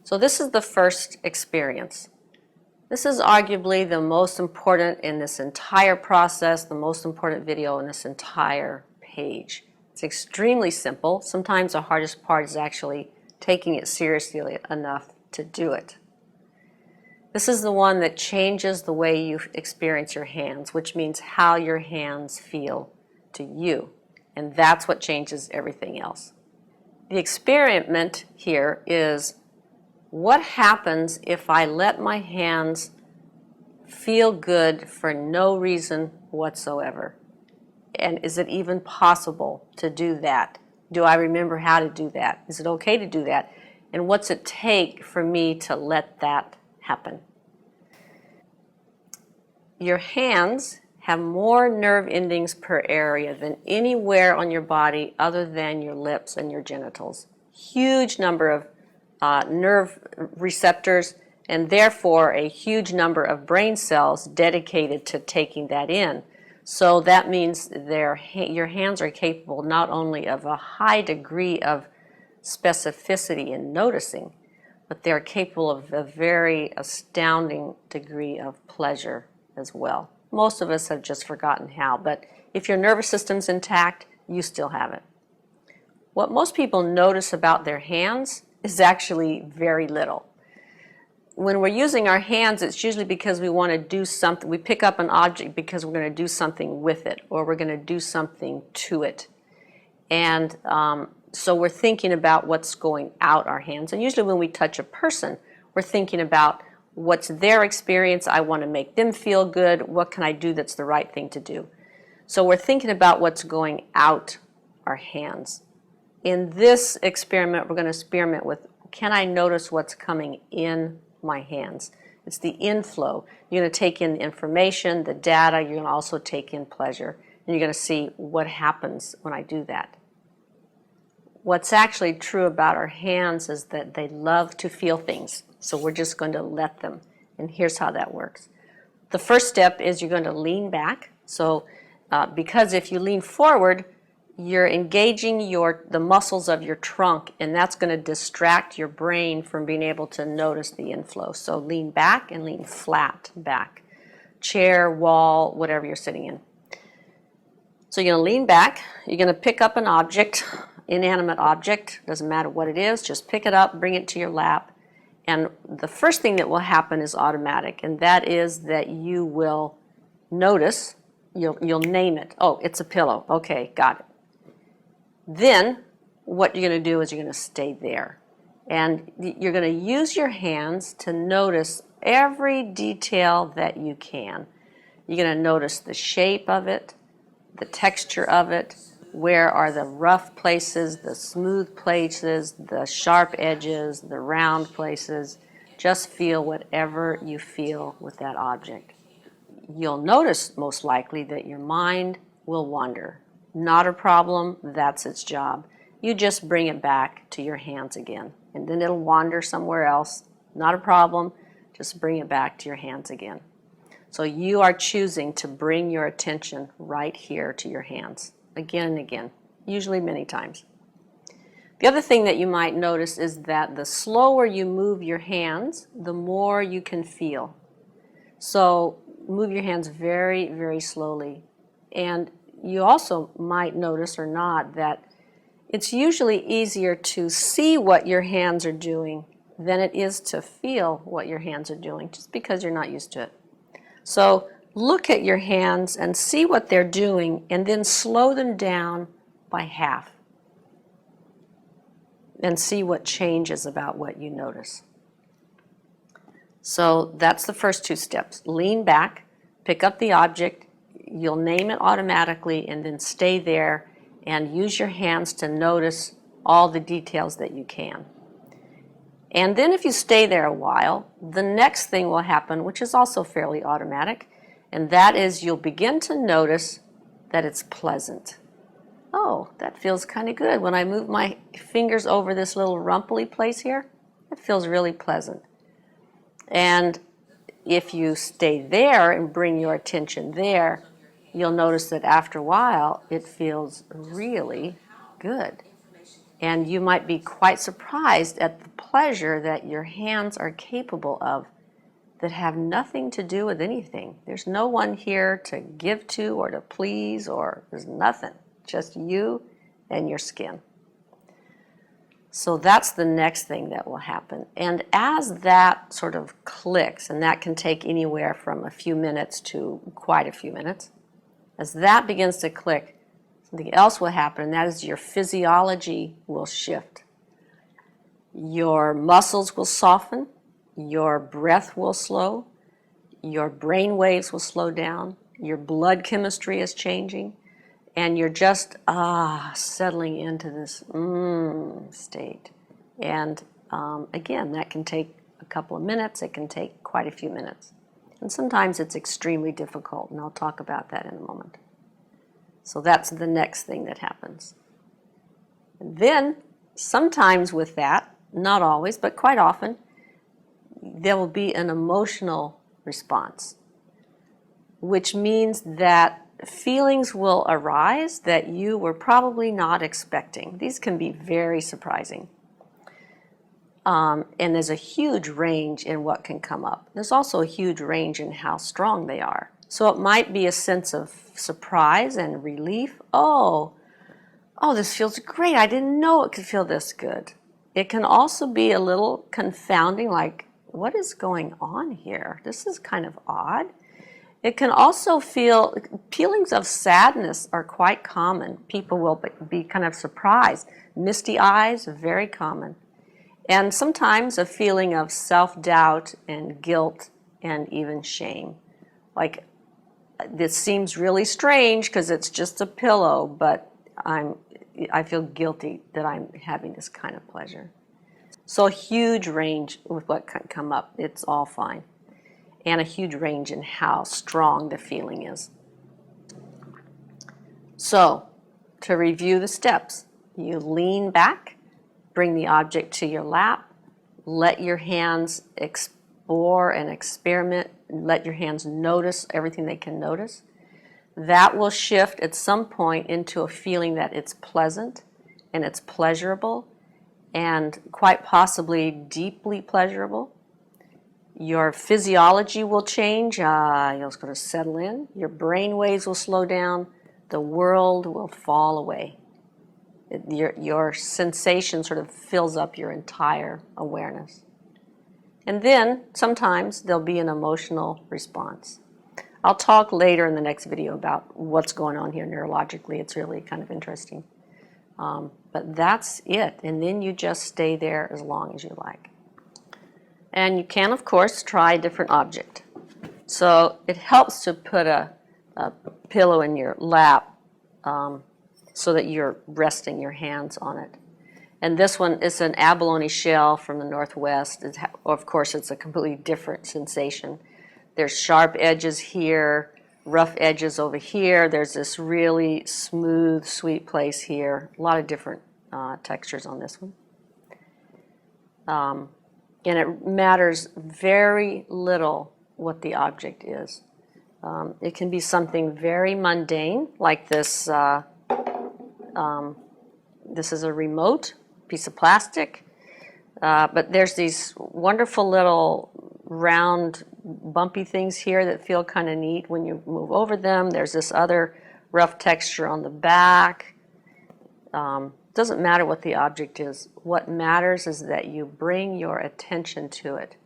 So this is the first experience. This is arguably the most important in this entire process, the most important video in this entire page. It's extremely simple. Sometimes the hardest part is actually taking it seriously enough to do it. This is the one that changes the way you experience your hands, which means how your hands feel to you. And that's what changes everything else. The experiment here is, what happens if I let my hands feel good for no reason whatsoever? And is it even possible to do that? Do I remember how to do that? Is it okay to do that? And what's it take for me to let that happen? Your hands have more nerve endings per area than anywhere on your body other than your lips and your genitals. Huge number of nerve receptors, and therefore a huge number of brain cells dedicated to taking that in. So that means your hands are capable not only of a high degree of specificity in noticing, but they're capable of a very astounding degree of pleasure as well. Most of us have just forgotten how, but if your nervous system's intact, you still have it. What most people notice about their hands is actually very little. When we're using our hands, it's usually because we want to do something. We pick up an object because we're going to do something with it, or we're going to do something to it. And so we're thinking about what's going out our hands. And usually when we touch a person, we're thinking about what's their experience. I want to make them feel good. What can I do that's the right thing to do? So we're thinking about what's going out our hands. In this experiment, we're going to experiment with, can I notice what's coming in my hands? It's the inflow. You're going to take in information, the data. You're going to also take in pleasure. And you're going to see what happens when I do that. What's actually true about our hands is that they love to feel things. So we're just going to let them. And here's how that works. The first step is you're going to lean back. So because if you lean forward, you're engaging the muscles of your trunk, and that's going to distract your brain from being able to notice the inflow. So lean back and lean flat back. Chair, wall, whatever you're sitting in. So you're going to lean back. You're going to pick up an object, inanimate object, doesn't matter what it is, just pick it up, bring it to your lap. And the first thing that will happen is automatic, and that is that you will notice, you'll name it. Oh, it's a pillow. Okay, got it. Then what you're going to do is you're going to stay there. And you're going to use your hands to notice every detail that you can. You're going to notice the shape of it, the texture of it, where are the rough places, the smooth places, the sharp edges, the round places. Just feel whatever you feel with that object. You'll notice most likely that your mind will wander. Not a problem, that's its job. You just bring it back to your hands again, and then it'll wander somewhere else. Not a problem, just bring it back to your hands again. So you are choosing to bring your attention right here to your hands, again and again, usually many times. The other thing that you might notice is that the slower you move your hands, the more you can feel. So move your hands very, very slowly. And you also might notice or not that it's usually easier to see what your hands are doing than it is to feel what your hands are doing, just because you're not used to it. So look at your hands and see what they're doing, and then slow them down by half. And see what changes about what you notice. So that's the first two steps. Lean back, pick up the object, you'll name it automatically, and then stay there and use your hands to notice all the details that you can. And then if you stay there a while, the next thing will happen, which is also fairly automatic, and that is you'll begin to notice that it's pleasant. Oh, that feels kind of good. When I move my fingers over this little rumply place here, it feels really pleasant. And if you stay there and bring your attention there, you'll notice that after a while, it feels really good. And you might be quite surprised at the pleasure that your hands are capable of that have nothing to do with anything. There's no one here to give to or to please, or there's nothing, just you and your skin. So that's the next thing that will happen. And as that sort of clicks, and that can take anywhere from a few minutes to quite a few minutes, as that begins to click, something else will happen, and that is your physiology will shift. Your muscles will soften, your breath will slow, your brain waves will slow down, your blood chemistry is changing, and you're just settling into this state. And again, that can take a couple of minutes, it can take quite a few minutes. And sometimes it's extremely difficult, and I'll talk about that in a moment. So that's the next thing that happens. And then, sometimes with that, not always, but quite often, there will be an emotional response, which means that feelings will arise that you were probably not expecting. These can be very surprising. And there's a huge range in what can come up. There's also a huge range in how strong they are. So it might be a sense of surprise and relief. Oh, this feels great. I didn't know it could feel this good. It can also be a little confounding, like, what is going on here? This is kind of odd. It can also feelings of sadness are quite common. People will be kind of surprised. Misty eyes, very common. And sometimes a feeling of self-doubt and guilt and even shame. Like, this seems really strange because it's just a pillow, but I feel guilty that I'm having this kind of pleasure. So a huge range with what can come up. It's all fine. And a huge range in how strong the feeling is. So, to review the steps, you lean back, bring the object to your lap, let your hands explore and experiment, let your hands notice everything they can notice. That will shift at some point into a feeling that it's pleasant and it's pleasurable and quite possibly deeply pleasurable. Your physiology will change, you'll sort of settle in, your brain waves will slow down, the world will fall away. Your sensation sort of fills up your entire awareness. And then, sometimes, there'll be an emotional response. I'll talk later in the next video about what's going on here neurologically. It's really kind of interesting. But that's it. And then you just stay there as long as you like. And you can, of course, try a different object. So it helps to put a pillow in your lap so that you're resting your hands on it. And this one is an abalone shell from the Northwest. Of course, it's a completely different sensation. There's sharp edges here, rough edges over here. There's this really smooth, sweet place here. A lot of different textures on this one. And it matters very little what the object is. It can be something very mundane, like this. This is a remote piece of plastic, but there's these wonderful little round, bumpy things here that feel kind of neat when you move over them. There's this other rough texture on the back. Doesn't matter what the object is. What matters is that you bring your attention to it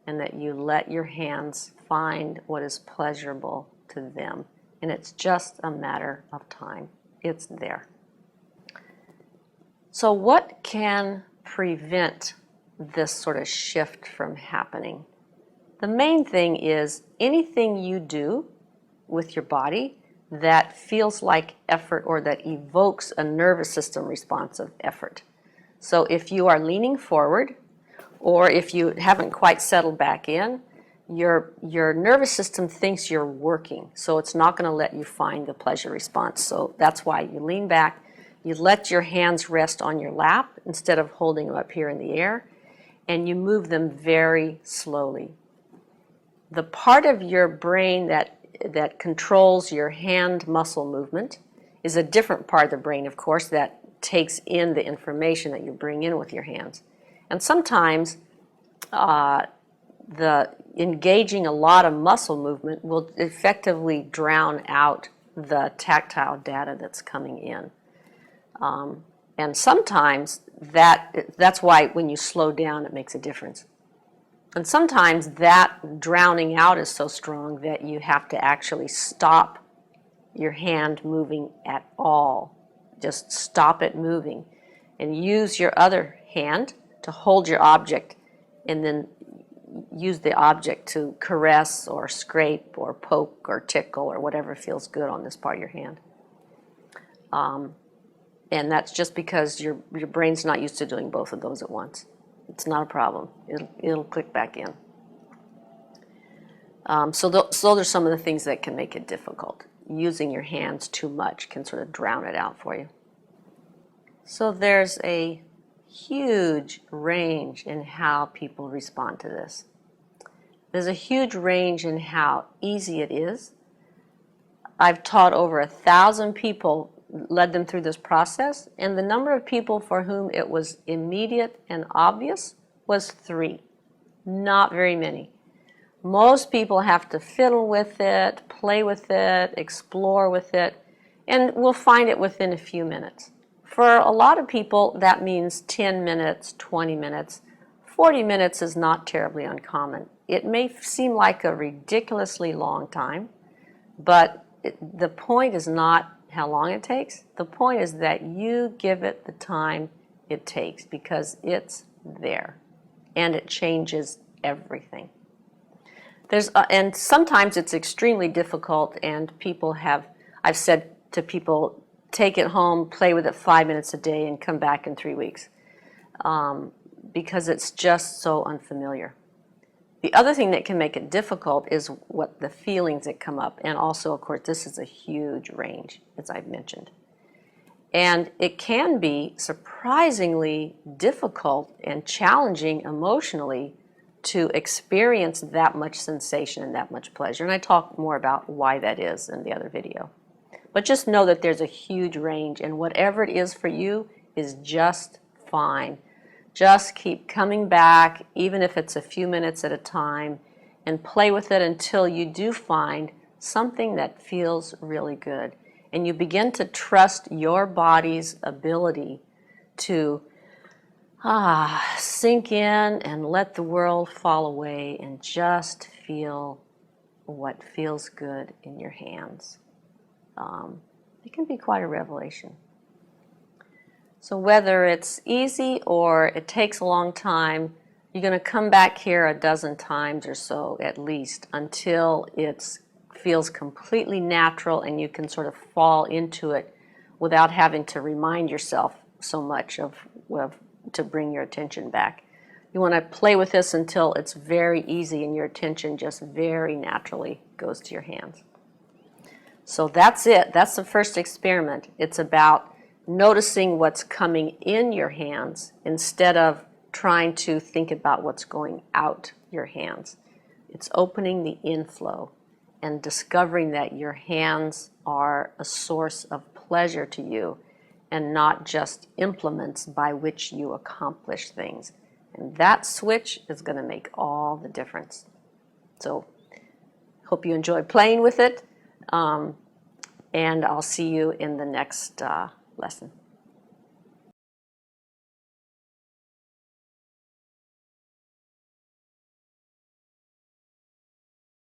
and that you let your hands find what is pleasurable to them. And it's just a matter of time. It's there. So what can prevent this sort of shift from happening? The main thing is anything you do with your body that feels like effort or that evokes a nervous system response of effort. So if you are leaning forward or if you haven't quite settled back in, your nervous system thinks you're working, so it's not going to let you find the pleasure response. So that's why you lean back, you let your hands rest on your lap instead of holding them up here in the air, and you move them very slowly. The part of your brain that controls your hand muscle movement is a different part of the brain, of course, that takes in the information that you bring in with your hands. And sometimes the engaging a lot of muscle movement will effectively drown out the tactile data that's coming in. And sometimes that's why when you slow down it makes a difference. And sometimes that drowning out is so strong that you have to actually stop your hand moving at all. Just stop it moving and use your other hand to hold your object, and then use the object to caress or scrape or poke or tickle or whatever feels good on this part of your hand. And that's just because your brain's not used to doing both of those at once. It's not a problem. It'll click back in. So those are some of the things that can make it difficult. Using your hands too much can sort of drown it out for you. So there's a huge range in how people respond to this. There's a huge range in how easy it is. I've taught over 1,000 people, led them through this process, and the number of people for whom it was immediate and obvious was 3. Not very many. Most people have to fiddle with it, play with it, explore with it, and will find it within a few minutes. For a lot of people, that means 10 minutes, 20 minutes. 40 minutes is not terribly uncommon. It may seem like a ridiculously long time, but the point is not how long it takes. The point is that you give it the time it takes, because it's there and it changes everything. And sometimes it's extremely difficult, and I've said to people, take it home, play with it 5 minutes a day, and come back in 3 weeks, because it's just so unfamiliar. The other thing that can make it difficult is what the feelings that come up, and also, of course, this is a huge range, as I've mentioned. And it can be surprisingly difficult and challenging emotionally to experience that much sensation and that much pleasure. And I talk more about why that is in the other video. But just know that there's a huge range, and whatever it is for you is just fine. Just keep coming back, even if it's a few minutes at a time, and play with it until you do find something that feels really good. And you begin to trust your body's ability to sink in and let the world fall away and just feel what feels good in your hands. It can be quite a revelation. So whether it's easy or it takes a long time, you're going to come back here a dozen times or so at least until it feels completely natural and you can sort of fall into it without having to remind yourself so much of to bring your attention back. You want to play with this until it's very easy and your attention just very naturally goes to your hands. So that's it. That's the first experiment. It's about noticing what's coming in your hands instead of trying to think about what's going out your hands. It's opening the inflow and discovering that your hands are a source of pleasure to you and not just implements by which you accomplish things. And that switch is going to make all the difference. So hope you enjoy playing with it, and I'll see you in the next lesson.